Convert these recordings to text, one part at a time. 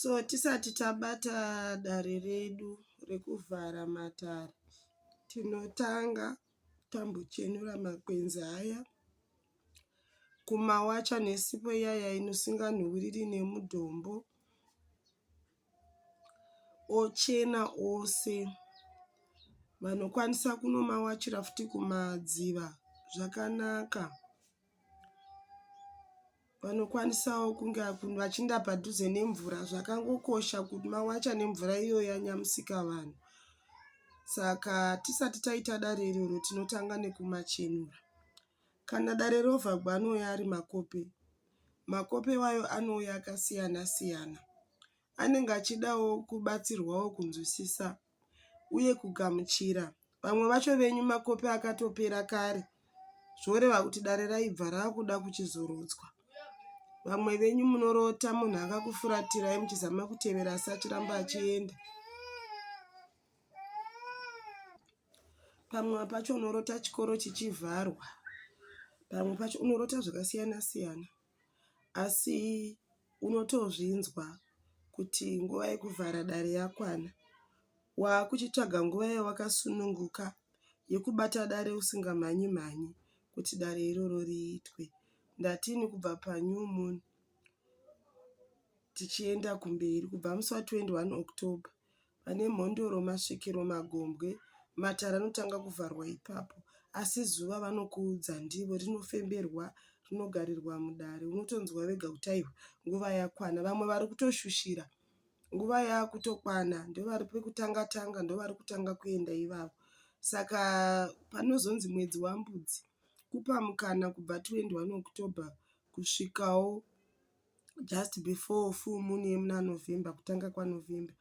So tisati tabata dare redu rekuvhara matare, tinotanga tambochenura makwenzi aya, kumawacha nesipo iyaya inosunga nhuriri nemudhombo, ochena ose. Vanokwanisa kunomawachira futi kumadziva zvakanaka. Vanokwanisawo kunge vachinda padhuze nemvura, zvakangokosha kuti mawacha nemvura iyo yanyamusika vanhu. Saka tisati taita dare iroro tinotanga nekumachenura. Kana dare rovhagwa anouya ari makope. Makope wayo anouya akasiyana siyana. Anenge achidawo kubatsirwawo kunzwisisa uye kugamuchira. Vamwe vacho venyu makope akatopera kare, zvoreva kuti dare raibva rakuda kuchizorodzwa. Vamwe venyu munorota munhu akakufuratira muchizama kutevera asi achiramba achienda. Pamwe pacho unorota chikoro chichivharwa. Pamwe pacho unorota zvakasiyana siyana. Asi unotozvinzwa kuti nguva yekuvhara dare yakwana. Wakuchitsvaga nguva yawakasununguka yekubata dare usingamhanyi mhanyi kuti dare iroro riitwe. Ndatini kubva paNew Moon tichienda kumberi, kubva musi wa21 October pane Mhondoro masvikiro Magombwe, matare anotanga kuvharwa ipapo. Asi zuva vanokuudza ndivo rinofemberwa, rinogarirwa mudare. Unotonzwa vega kuti aiwa nguva yakwana. Vamwe vari kutoshushira nguva yakutokwana, ndovari pekutanga tanga, ndovari kutanga kuenda ivavo. Saka panozonzi mwedzi wambudzi kupa mukana kubva 21 October kusvikawo just before full moon yemuna November, kutanga kwaNovember.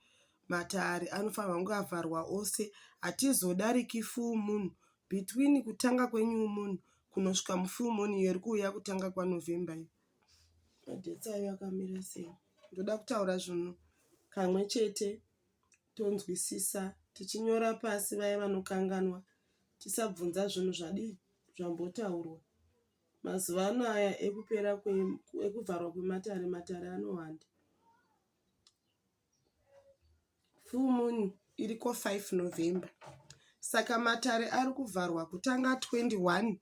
Matare anofanirwa kunge avharwa ose. Hatizodariki full moon between kutanga kweNew Moon kunosvika mufull moon iyo iri kuuya kutanga kwaNovember. Madhetsi ayo akamira sei? Ndoda kutaura zvinhu kamwe chete tonzwisisa, tichinyora pasi vaya vanokanganwa, tisabvunza zvinhu zvambotaurwa. Mazuva ano aya ekuvharwa kwematare, matare anowanda. Full moon iriko 5 November. Saka matare ari kuvharwa kutanga 21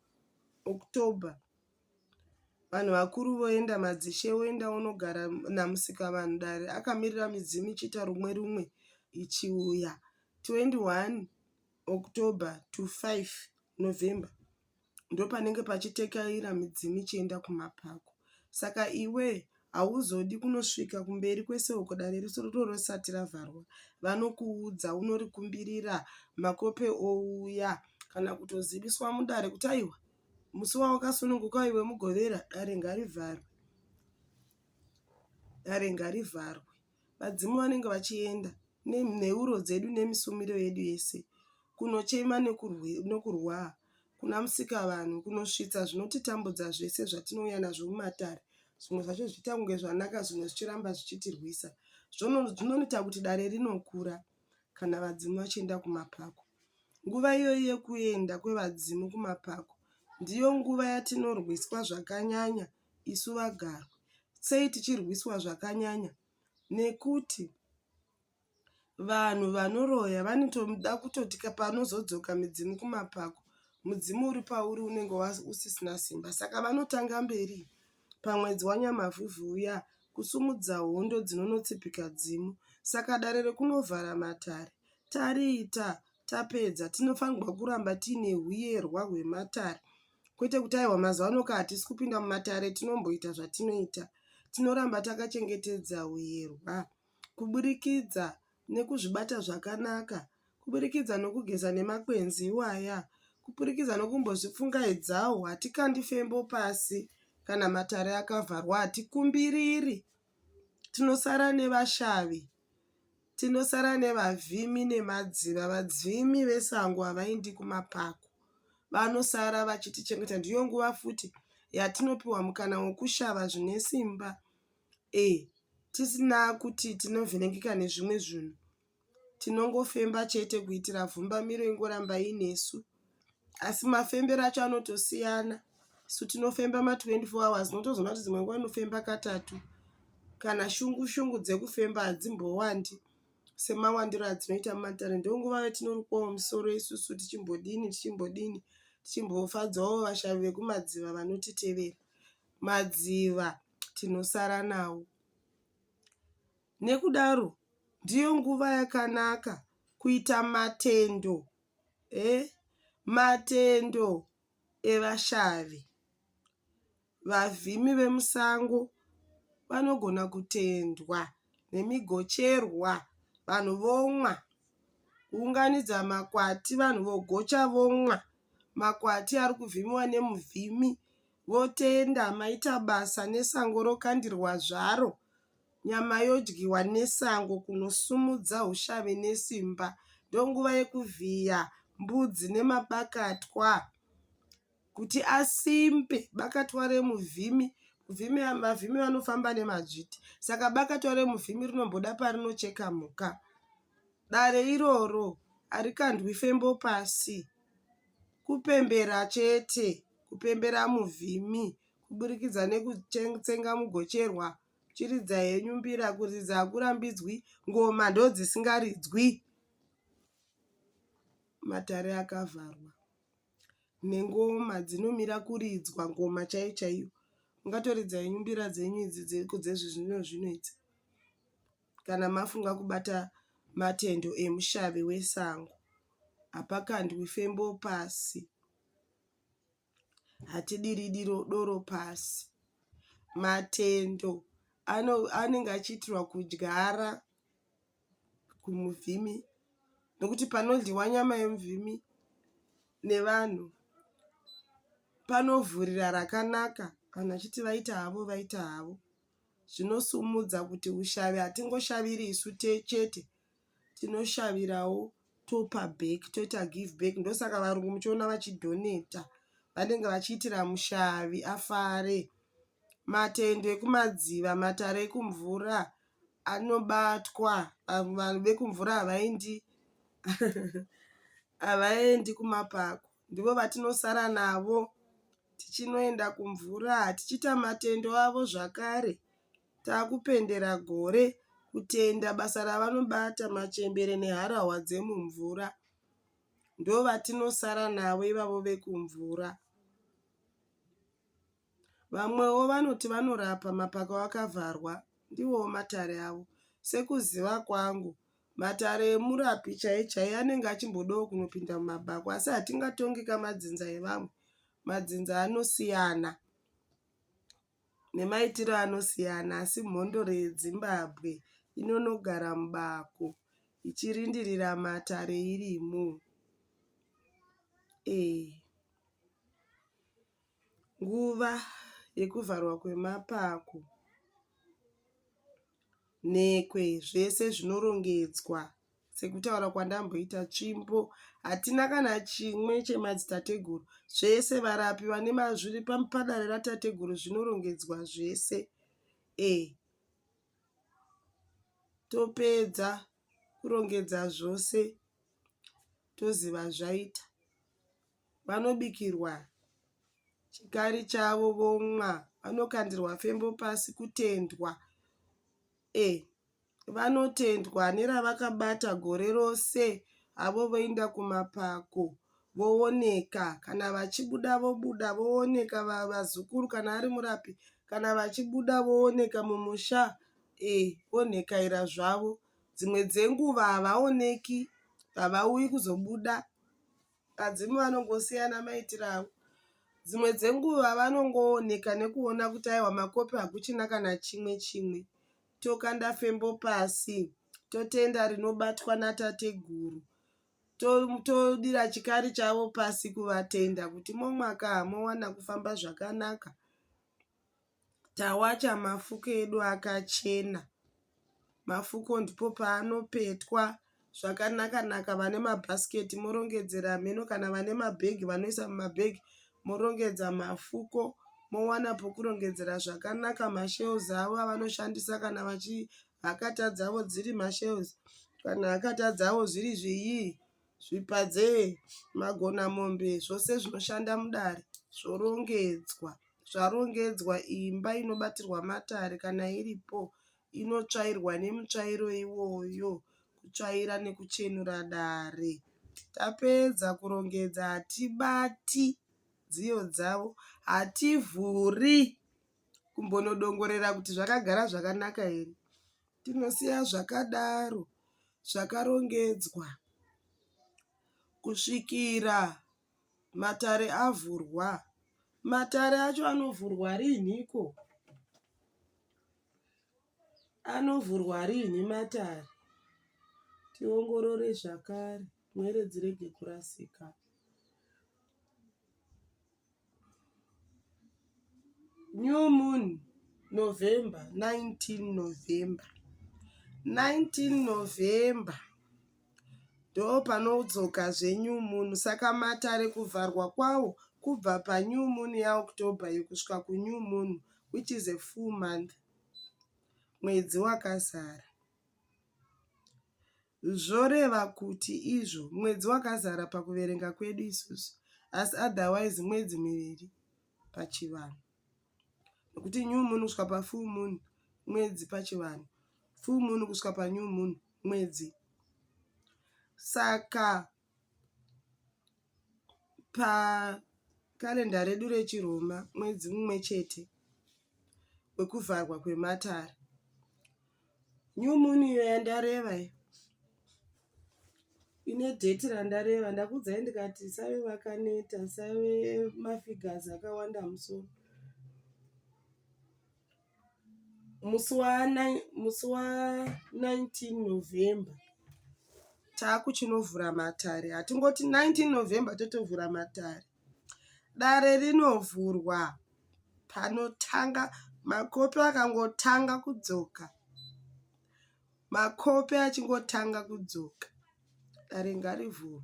October. Vanhu vakuru voenda, madzishe voenda, unogara namusika vanhu. Dare akamirira midzimu ichiita rumwe rumwe ichiuya 21 October to 5 November. Ndo panenge pachitekaira midzimu ichienda kumapako. Saka iwe hauzodi kunosvika kumberi kwese uko dare risoro risati ravharwa. Vanokuudza, unorikumbirira, makope ouya, kana kutoziviswa mudare kuti aiwa musi wawakasununguka iwe mugovera, dare ngarivharwe. Dare ngarivharwe. Vadzimu vanenge vachienda neuro dzedu nemisumiro yedu yese kunochema nekurwa kuna musika vanhu, kunosvitsa zvinotitambudza zvese zvatinouya nazvo mumatare. Zvimwe zvacho zviita kunge zvanaka, zvimwe zvichiramba zvichitirwisa. Zvinoita kuti dare rinokura kana vadzimu vachienda kumapako. Nguva iyoyi yekuenda kwevadzimu kumapako ndiyo nguva yatinorwiswa zvakanyanya isu vagarwa. Sei tichirwiswa zvakanyanya? Nekuti vanhu vanoroya vanotoda kutoti panozodzoka midzimu kumapako, mudzimu uri pauri unenge usisina simba. Saka vanotanga mberi pamwedzi waNyamavhuvhu uya kusumudza hondo dzinonotsipika dzimu. Saka dare rekunovhara matare tariita tapedza, tinofanirwa kuramba tiine huyerwa hwematare. Kwete kuti aiwa mazuva ano hatisi kupinda mumatare tinomboita zvatinoita. Tinoramba takachengetedza huyerwa kuburikidza nekuzvibata zvakanaka, kuburikidza nokugeza nemakwenzi iwaya, kuburikidza nokumbozvipfungaidzawo. Hatikandi fembo pasi kana matare akavharwa, hatikumbiriri. Tinosara nevashavi, tinosara nevavhimi nemadziva. Vadzvimi vesango havaendi kumapako, vanosara vachitichengeta. Ndiyo nguva futi yatinopiwa mukana wokushava zvine simba, tisina kuti tinovhenekeka nezvimwe zvinhu. Tinongofemba chete kuitira vhumbamiro ingoramba inesu. Asi mafembero acho anotosiyana. Isu tinofemba ma24 hours, notozoona kuti dzimwe nguva inofemba katatu kana shungu dzekufemba hadzimbowandi semawandiro adzinoita mumatare. Ndonguva yatinorukwawo musoro isusu tichimbodini tichimbofadzawo vashavi vekumadziva vanotitevera. Madziva tinosara nawo. Nekudaro ndiyo nguva yakanaka kuita matendo matendo evashavi. Vavhimi vemusango vanogona kutendwa nemigocherwa, vanhu vomwa, kuunganidza makwati, vanhu vogocha vomwa. Makwati ari kuvhimiwa nemuvhimi votenda, maita basa nesango rokandirwa zvaro, nyama yodyiwa nesango kunosumudza ushavi nesimba. Ndonguva yekuvhiya mbudzi nemabakatwa kuti asimbe. Bakatwa remuvhimi, vavhimi vanofamba nemadzviti, saka bakatwa remuvhimi rinomboda parinocheka mhuka. Dare iroro harikandwi fembo pasi, kupembera chete, kupembera muvhimi kuburikidza nekutsenga mugocherwa, chiridza henyu mbira, kuridza hakurambidzwi, ngoma ndodzisingaridzwi. Matare akavharwa nengoma dzinomira kuridzwa, ngoma chaiyo chaiyo. Mungatoridza henyu mbira dzenyu idzi dzezvizvino zvino idzi kana mafunga kubata matendo emushavi wesango. Hapakandwi fembo pasi, hatidiri doro pasi. Matendo anenge achiitirwa kudyara kumuvhimi, nokuti panodyiwa nyama yemuvhimi nevanhu panovhurira rakanaka. Vanhu vachiti vaita havo vaita havo. Zvinosumudza kuti ushavi hatingoshaviri isu chete, tinoshavirawo topa back, toita give back. Ndosaka varungu muchiona vachidhoneta, vanenge vachiitira mushavi afare. Matendo ekumadziva, matare ekumvura anobatwa. Vanhu vekumvura havaendi kumapako, ndivo vatinosara navo tichinoenda kumvura, tichiita matendo avo zvakare. Taakupendera gore kutenda basa ravanobata, machembere neharahwa dzemumvura. Ndo vatinosara navo ivavo vekumvura. Vamwewo vanoti vanorapa mapako akavharwa, ndivowo matare avo. Sekuziva kwangu, matare emurapi chaiye anenge achimbodawo kunopinda mumabhako, asi hatingatongi kamadzinza evamwe. Madzinza anosiyana nemaitiro anosiyana, asi mhondoro yeZimbabwe inonogara mubako ichirindirira matare irimo. Nguva yekuvharwa kwemapako, nhekwe, zvese zvinorongedzwa. Sekutaura kwandamboita, tsvimbo hatina kana chimwe chemadzitateguru. Zvese varapi vane zviri padare ratateguru zvinorongedzwa zvese. Topedza kurongedza zvose toziva zvaita. Vanobikirwa chikari chavo vomwa, vanokandirwa fembo pasi kutendwa. Vanotendwa neravakabata gore rose. Avo voenda kumapako vooneka, kana vachibuda vobuda vooneka. Vazukuru kana ari murapi, kana vachibuda vooneka mumusha, vonhekaira zvavo. Dzimwe dzenguva havaoneki, havauyi kuzobuda. Vadzimu vanongosiyana maitiro avo. Dzimwe dzenguva vanongooneka nekuona kuti aiwa makopi hakuchina kana chimwe. Tokanda fembo pasi, totenda rinobatwa natateguru, todira chikari chavo pasi kuvatenda kuti momwaka mowana kufamba zvakanaka. Tawacha mafuko edu akachena. Mafuko ndipo paanopetwa zvakanaka-naka. Vane mabhasiketi morongedzera mheno, kana vane mabhegi vanoisa mumabhegi morongedza mafuko, mowana pokurongedzera zvakanaka. Mashews avo avanoshandisa kana hakata dzavo dziri mashews, kana hakata dzavo zviri zviyii, zvipadze, magona mombe, zvose zvinoshanda mudare zvorongedzwa. Zvarongedzwa imba inobatirwa matare kana iripo inotsvairwa nemutsvairo iwoyo, kutsvaira nekuchenura dare. Tapedza kurongedza hatibati dziyo dzavo, hativhuri kumbonodongorera kuti zvakagara zvakanaka here. Tinosiya zvakadaro zvakarongedzwa kusvikira matare avhurwa. Matare acho anovhurwa rinhiko? Anovhurwa rinhi matare? Tiongorore zvakare mwere dzirege kurasika. New Moon, November, 19 November. 19 November ndo panodzoka zveNew Moon. Saka matare kuvharwa kwawo kubva paNew Moon yaOctober kusvika kuNew Moon, which is a full month, mwedzi wakazara. Zvoreva kuti izvo mwedzi wakazara pakuverenga kwedu isusu, asi otherwise mwedzi miviri pachivanhu. Nokuti New Moon kusvika pafull moon mwedzi pachivanhu, full moon kusvika paNew Moon mwedzi. Saka pakalenda redu rechiRoma mwedzi mumwe chete wekuvharwa kwematare. New Moon iyo yandareva ine dheti randareva. Ndakudzai ndikati save vakaneta, save mafigasi akawanda musoro. Musi wa19 November taakuchinovhura matare. Hatingoti 19 November totovhura matare. Dare rinovhurwa panotanga makopi akangotanga kudzoka. Makopi achingotanga kudzoka, dare ngarivhurwe.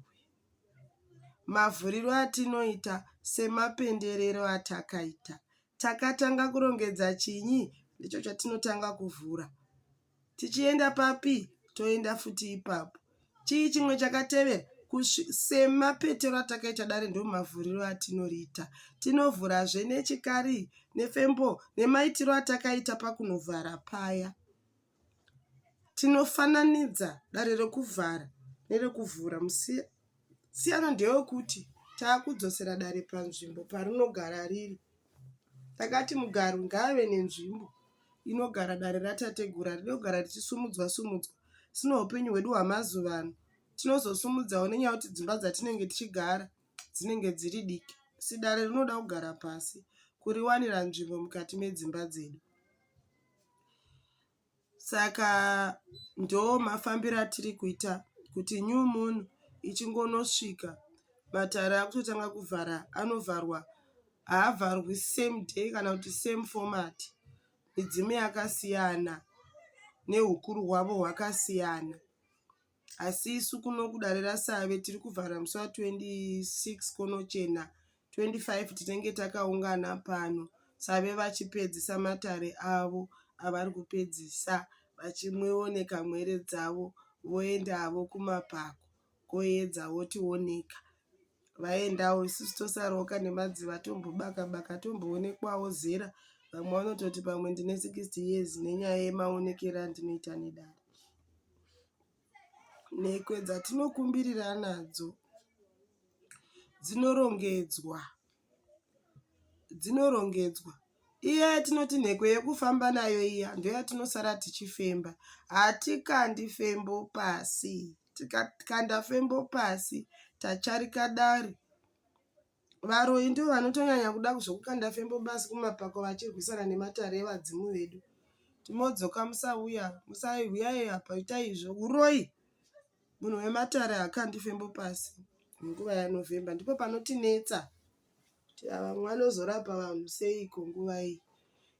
Mavhuriro atinoita semapenderero atakaita. Takatanga kurongedza chinyi, ndicho chatinotanga kuvhura. Tichienda papi, toenda futi ipapo. Chii chimwe chakatevera? Semapetero atakaita dare ndo mavhuriro atinoriita. Tinovhurazve nechikari, nefembo, nemaitiro atakaita pakunovhara paya. Tinofananidza dare rekuvhara nerekuvhura. Siyano ndeyekuti taakudzosera dare panzvimbo parinogara riri. Takati mugaro ngaave nenzvimbo inogara dare ratategura, rinogara richisumudzwa sumudzwa. Sino upenyu hwedu hwamazuva ano tinozosumudzawo nenyaya kuti dzimba dzatinenge tichigara dzinenge dziri diki. Si dare rinoda kugara pasi kuriwanira nzvimbo mukati medzimba dzedu. Saka ndo mafambiro atiri kuita kuti New Moon ichingonosvika matare akutotanga kuvhara. Anovharwa, haavharwi same day kana kuti same format. Midzimu yakasiyana neukuru hwavo hwakasiyana. Asi isu kuno kudare raSave tiri kuvhara musi wa26 Konochena, 25 tinenge takaungana pano. Save vachipedzisa matare avo avari kupedzisa, vachimwewo nekamwere dzavo, voendavo kumapako koedzawo tioneka. Vaendawo isusu tosarawo kane madziva tombobaka tomboonekwawo zera. Vamwe vanototi pamwe ndine 60 years nenyaya yemaonekero andinoita nedare. Nhekwe dzatinokumbirira nadzo dzinorongedzwa. Iya tinoti nhekwe yekufamba nayo iya ndo yatinosara tichifemba. Hatikandi fembo pasi. Tikakanda fembo pasi tacharika dare. Varoi ndio vanotonyanya kuda kuzokukanda fembo pasi kumapako vachirwisana nematare evadzimu vedu. Timodzoka musauya, musauya apa itai izvo. Uroi munhu wematare hakandi fembo pasi munguva yaNovember. Ndipo panotinetsa kuti vamwe vanozorapa vanhu seiko nguva iyi.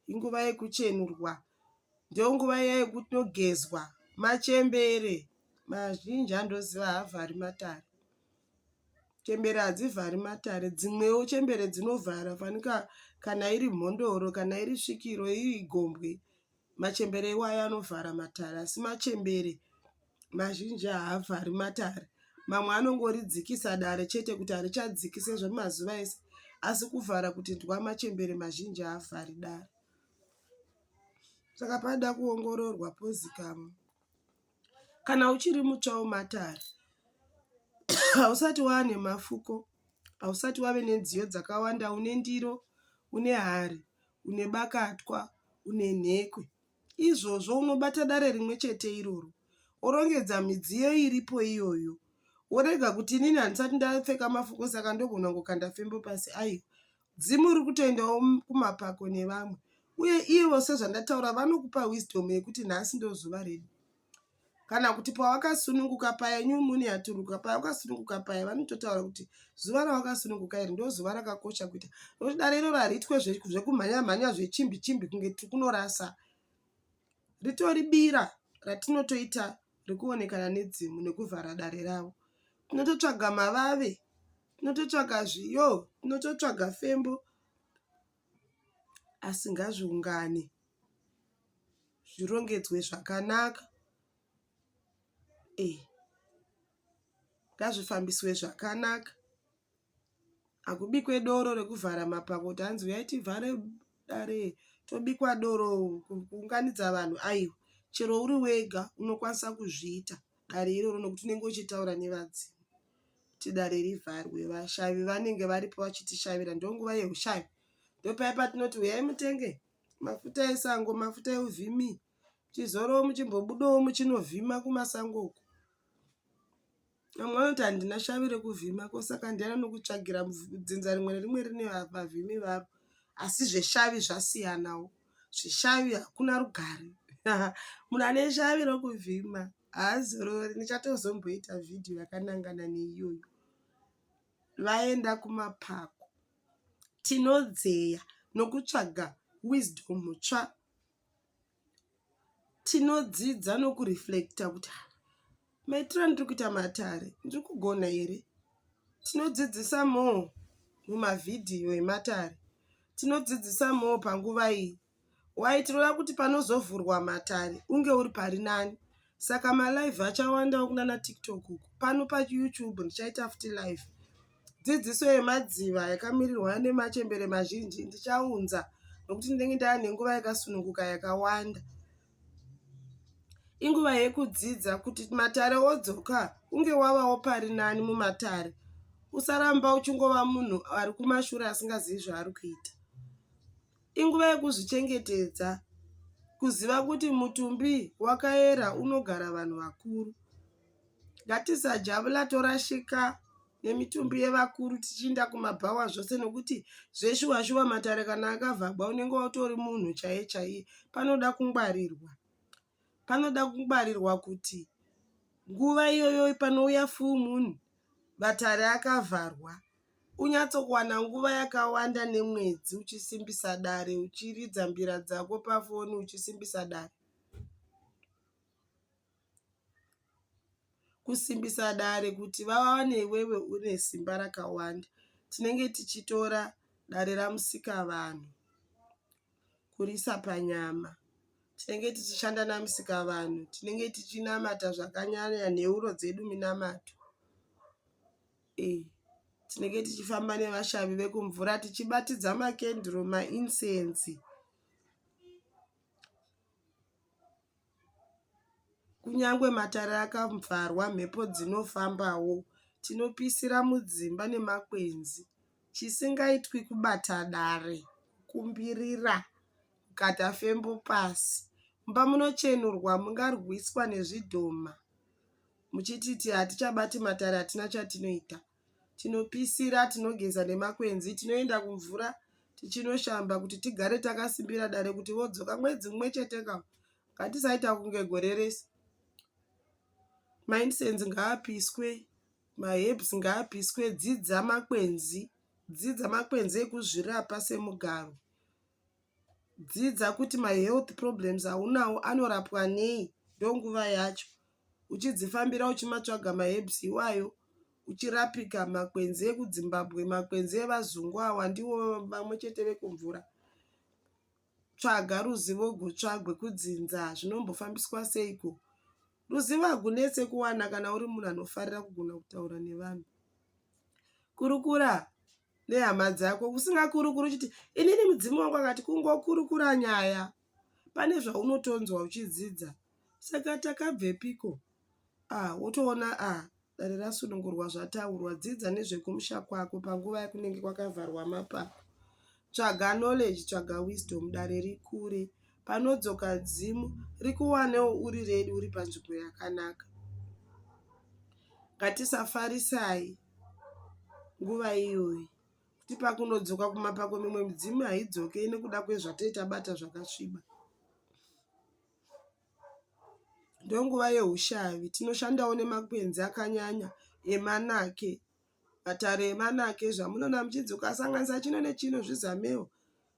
Inguva yekuchenurwa, ndio nguva iya yekunogezwa machembere. Mazhinji andoziva haavhari matare. Chembere hadzivhari matare. Dzimwewo chembere dzinovhara fanika kana iri mhondoro, kana iri svikiro, iri gombwe. Machembere iwaya anovhara matare. Asi machembere mazhinji haavhari matare. Mamwe anongoridzikisa dare chete kuti harichadzikise zvemazuva ese. Asi kuvhara kuti ndwa machembere mazhinji haavhari dare. saka pada kuongororwa pozikamwa. Kana uchiri mutsva wematare hausati waane mafuko, hausati wave nenziyo dzakawanda, une ndiro, une hari, une bakatwa, une nhekwe, izvozvo unobata dare rimwe chete iroro, orongedza midziyo iripo iyoyo, worega kuti inini handisati ndapfeka mafuko saka ndogona kukanda fembo pasi. Aiwa, dzimu riri kutoendawo kumapako nevamwe, uye ivo sezvandataura vanokupa wisdom yekuti nhasi ndo zuva redu. Kana kuti pawakasununguka paya, nyumuni yaturuka, pawakasununguka paya vanototaura kuti zuva rawakasununguka iri ndo zuva rakakosha kuita, nokuti dare iroro hariitwe zvekumhanya-mhanya zvechimbi-chimbi kunge tikunorasa, ritori bira ratinotoita rekuonekana nedzimu nekuvhara dare ravo. Tinototsvaga mavave, tinototsvaga zviyo, tinototsvaga fembo, asi ngazviungane zvirongedzwe zvakanaka, ngazvifambiswe zvakanaka. Hakubikwe doro rekuvhara mapako kuti hanzi uyai tivhare dare, tobikwa doro kuunganidza vanhu. Aiwa, chero uri wega unokwanisa kuzviita dare iroro, nokuti unenge uchitaura nevadzimu kuti dare rivharwe. Vashavi vanenge varipo vachitishavira, ndonguva yeushavi, ndopaya patinoti uyai mutenge mafuta esango, mafuta euvhimi, chizorowo muchimbobudawo muchinovhima kumasango uko. Vamwe vanoti handina shavi rekuvhima, saka ndiana nokutsvagira dzinza rimwe nerimwe rine vavhimi vavo, asi zveshavi zvasiyanawo. Zveshavi hakuna rugare. Munhu ane shavi rokuvhima haazorori. Nichatozomboita vhidhiyo yakanangana neiyoyo. Vaenda kumapako, tinodzeya nokutsvaga wisdom tsva, tinodzidza nokureflecta kuti maitiro ndiri kuita matare ndiri kugona here. Tinodzidzisa more mumavhidhiyo ematare, tinodzidzisa more panguva iyi. Wai tinoda kuti panozovhurwa matare unge uri pari nani, saka malive achawandawo kunana TikTok uku. Pano paYouTube ndichaita futi live dzidziso yemadziva yakamirirwa nemachembere mazhinji ndichaunza, nokuti ndinenge ndava nenguva yakasununguka yakawanda. Inguva yekudzidza kuti matare odzoka unge wavawo pari nani mumatare, usaramba uchingova munhu ari kumashure asingazivi zvaari kuita. Inguva yekuzvichengetedza, kuziva kuti mutumbi wakayera unogara vanhu vakuru. Ngatisajavula torashika nemitumbi yevakuru tichiinda kumabhawa zvose, nokuti zveshuwa-shuwa matare kana akavhagwa unenge utori munhu chaiye. Panoda kungwarirwa, panoda kungwarirwa kuti nguva iyoyo panouya full-moon matare akavharwa, unyatsokuwana nguva yakawanda nemwedzi uchisimbisa dare, uchiridza mbira dzako pafoni uchisimbisa dare. Kusimbisa dare kuti vawane iwewe une simba rakawanda. Tinenge tichitora dare ramusika vanhu kurisa panyama, tinenge tichishanda namusika vanhu, tinenge tichinamata zvakanyanya neuro dzedu minamato. Tinenge tichifamba nevashavi vekumvura tichibatidza makendiro, maincense. Kunyangwe matare akavharwa, mhepo dzinofambawo, tinopisira mudzimba nemakwenzi. Chisingaitwi kubata dare, kumbirira, kukata fembo pasi. Mumba munochenurwa, mungarwiswa nezvidhoma. Muchititi hatichabati matare, hatina chatinoita. Tinopisira, tinogeza nemakwenzi, tinoenda kumvura, tichinoshamba kuti tigare takasimbira dare kuti vodzoka mwedzi mumwe chete kawo. Ngatisaita kunge gore rese. Maincense ngaapiswe, maherbs ngaapiswe, dzidza makwenzi ekuzvirapa semugaro. Dzidza kuti mahealth problems aunawo anorapwa nei, ndonguva yacho. Uchidzifambira uchimatsvaga maherbs iwayo, uchirapika. Makwenzi ekuZimbabwe, makwenzi evazungu awa ndiwo vamwe chete vekumvura. Tsvaga ruzivo gutsvagwe kudzinza, zvinombofambiswa seiko. Ruzivo hagunetse kuwana kana uri munhu anofarira kugona kutaura nevanhu. Kurukura nehama dzako, usingakurukuri uchiti inini mudzimu wangu akati kungokurukura nyaya. pane zvaunotonzwa uchidzidza. Saka takabvepiko? Wotoona dare rasunungurwa zvataurwa. Dzidza nezvekumusha kwako panguva yakunenge kwakavharwa mapapu. Tsvaga knowledge, tsvaga wisdom, dare rikure. Panodzoka dzimu rikuwanewo uri redi, uri panzvimbo yakanaka. Ngatisafarisai nguva iyoyi kuti pakunodzoka kumapako mimwe midzimu haidzokei nekuda kwezvatoita bata zvakasviba. Ndonguva yeushavi. Tinoshandawo nemakwenzi akanyanya emanake. Matare emanake zvamunoona muchidzoka asanganisa chino nechino zvizamewo.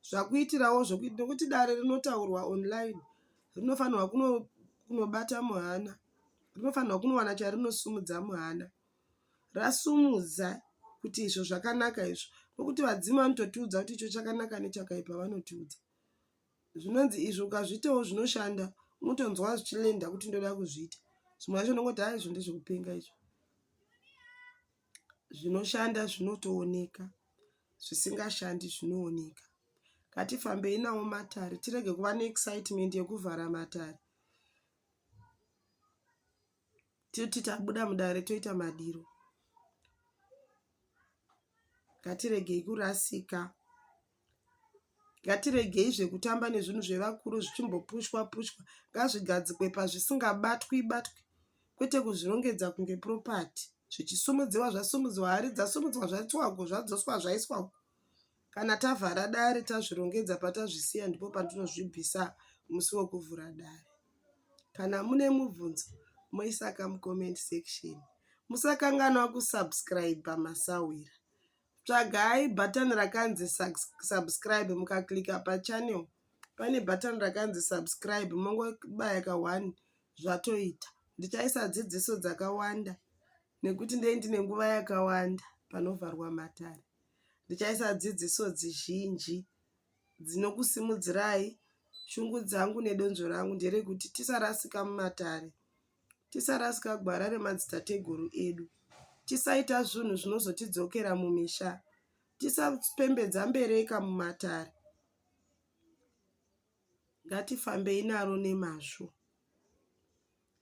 Zvakuitirawo zvokuti nokuti dare rinotaurwa online. Rinofanirwa kunobata muhana. Rinofanirwa kunowana charinosumudza muhana. Rasumudza kuti izvo zvakanaka izvo. Nokuti vadzimu vanototiudza kuti icho chakanaka nechakaipa vanotiudza. Zvinonzi izvo ukazviitawo zvinoshanda, unotonzwa zvichilenda kuti ndoda kuzviita. Zvimwe zvacho unongoti izvo ndezvekupenga izvo. Zvinoshanda zvinotooneka, zvisingashandi zvinooneka. Ngatifambei nawo matare, tirege kuva neexcitement yekuvhara matare. Titi tabuda mudare toita madiro. Ngatiregei kurasika. Ngatiregei zvekutamba nezvinhu zvevakuru zvichimbopushwa. Ngazvigadzikwe pazvisingabatwi. Kwete kuzvirongedza kunge property. Zvichisumudziwa zvasumudziwa, hari dzasumudziwa zvatswagwa zvadzoswa zvaiswa. Kana tavhara dare tazvirongedza patazvisiya ndipo patinozvibvisa musi wokuvhura dare. Kana mune mubvunzo moisaka mucomment section. Musakanganwa kusubscribe pamasawira. Tsvagai button rakanzi subscribe, mukaklika pachannel pane button rakanzi subscribe, mongobaya ka1 zvatoita. Ndichaisa dzidziso dzakawanda nekuti ndine nguva yakawanda panovharwa matare. Ndichaisa dzidziso dzizhinji dzinokusimudzirai. Shungu dzangu nedonzvo rangu nderekuti tisarasika mumatare. Tisarasika gwara remadzitateguru edu. Tisaita zvinhu zvinozotidzokera mumisha. Tisapembedza mbereka mumatare. Ngatifambei naro nemazvo.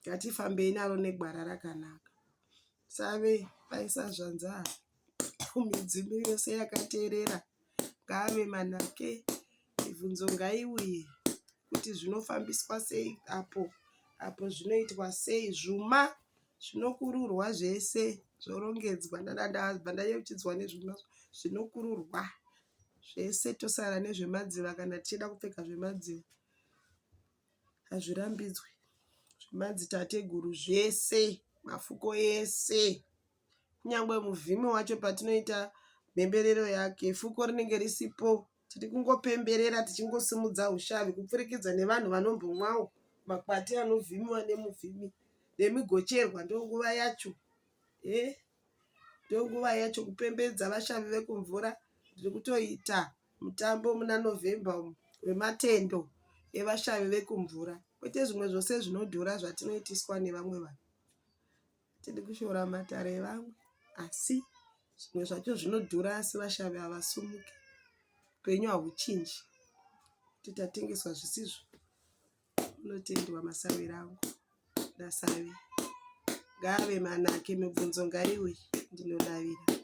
Ngatifambei naro negwara rakanaka. Save vaisa zvanzara. Midzimu yose yakateerera ngave manake. Mibvunzo ngaiuye kuti zvinofambiswa sei apo zvinoitwa sei. Zvuma zvinokururwa zvese zvorongedzwa. Ndandauchidzwa nezvuma zvinokururwa zvese, tosara nezvemadziva. Kana tichida kupfeka zvemadziva hazvirambidzwe. Zvemadzitateguru zvese, mafuko ese. Kunyangwe muvhimi wacho patinoita mhemberero yake, fuko rinenge risipo. Tiri kungopemberera tichingosimudza ushavi kupfurikidza nevanhu vanombomwawo makwati anovhimiwa nemuvhimi nemigocherwa. Ndonguva yacho. Ndonguva yacho kupembedza vashavi vekumvura. Ndiri kutoita mutambo muna November wematendo evashavi vekumvura. Kwete zvimwe zvose zvinodhura zvatinoitiswa nevamwe vanhu. Tiri kushora matare evamwe, asi zvimwe zvacho zvinodhura, asi vashavi havasumuki. Upenyu hahuchinji. Titatengeswa zvisizvo. Unotendwa masawira angu. Ndasavi. Ngave manake, mibvunzo ngaiuye. Ndinodavira.